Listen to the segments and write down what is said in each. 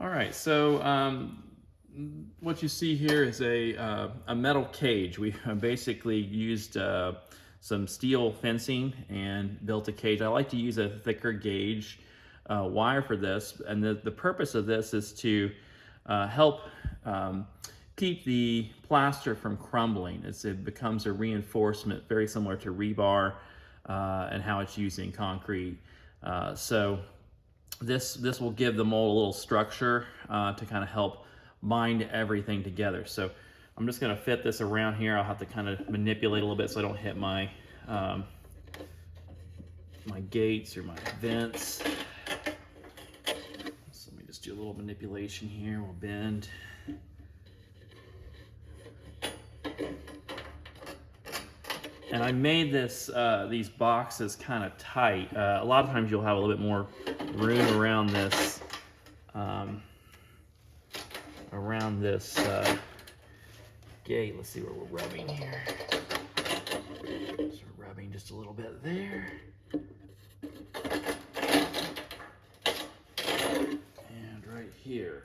All right, so what you see here is a metal cage. We basically used some steel fencing and built a cage. I like to use a thicker gauge wire for this, and the purpose of this is to help keep the plaster from crumbling. It becomes a reinforcement, very similar to rebar and how it's used in concrete. So this will give the mold a little structure to kind of help bind everything together. So I'm just going to fit this around here. I'll have to kind of manipulate a little bit so I don't hit my my gates or my vents. So let me just do a little manipulation here. We'll bend. And I made these boxes kind of tight. A lot of times you'll have a little bit more room around this gate. Let's see where we're rubbing here. So we're rubbing just a little bit there. And right here.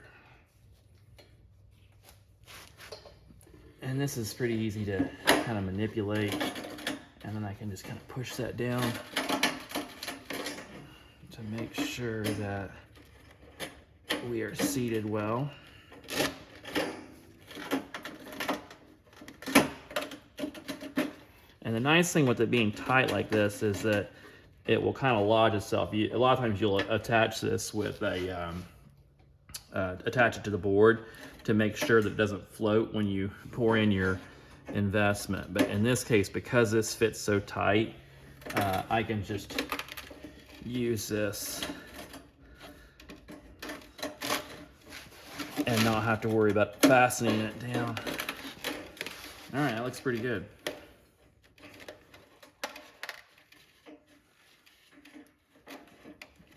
And this is pretty easy to kind of manipulate. And then I can just kind of push that down to make sure that we are seated well. And the nice thing with it being tight like this is that it will kind of lodge itself. A lot of times you'll attach this with attach it to the board to make sure that it doesn't float when you pour in your investment. But in this case, because this fits so tight, I can just use this and not have to worry about fastening it down. All right, that looks pretty good.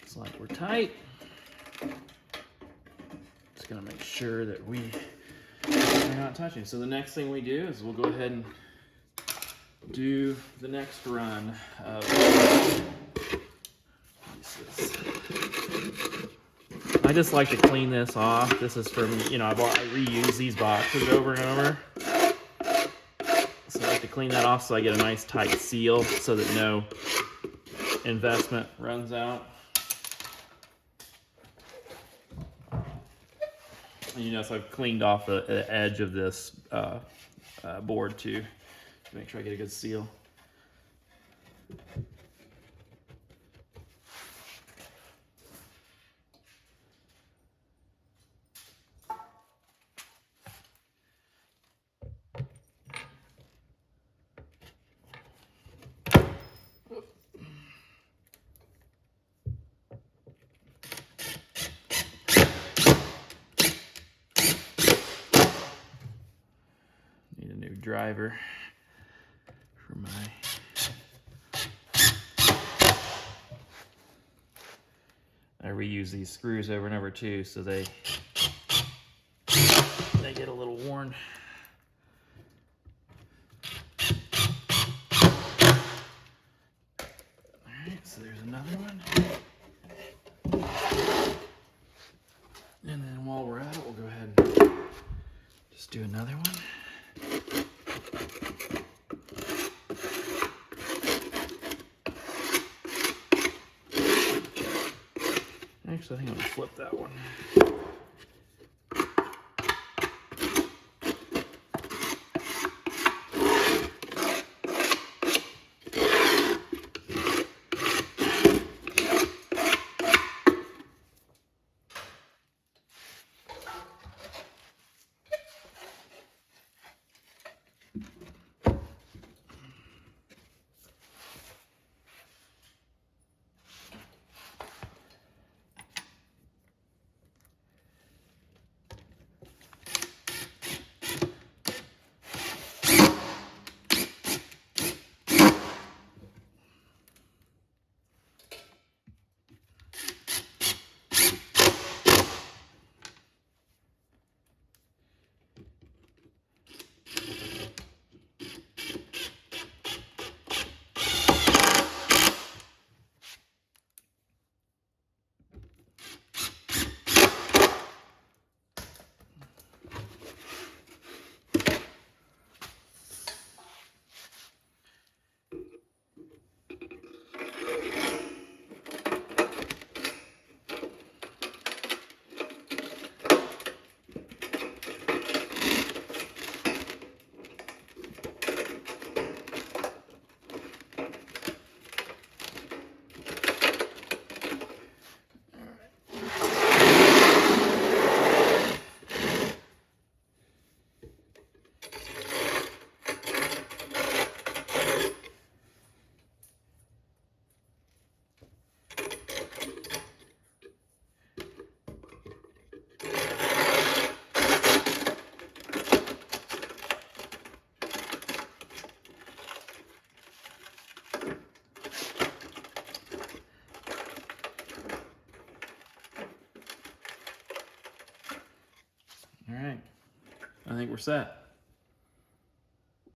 Looks like we're tight. Just gonna make sure that we're not touching. So the next thing we do is we'll go ahead and do the next run of pieces. I just like to clean this off. This is from, I reuse these boxes over and over. So I like to clean that off so I get a nice tight seal so that no investment runs out. And so I've cleaned off the edge of this board too, to make sure I get a good seal. Driver for my I reuse these screws over and over too, so they get a little worn. Alright, so there's another one. And then while we're at it, we'll go ahead and just do another one. Actually, I think I'm gonna flip that one. All right. I think we're set.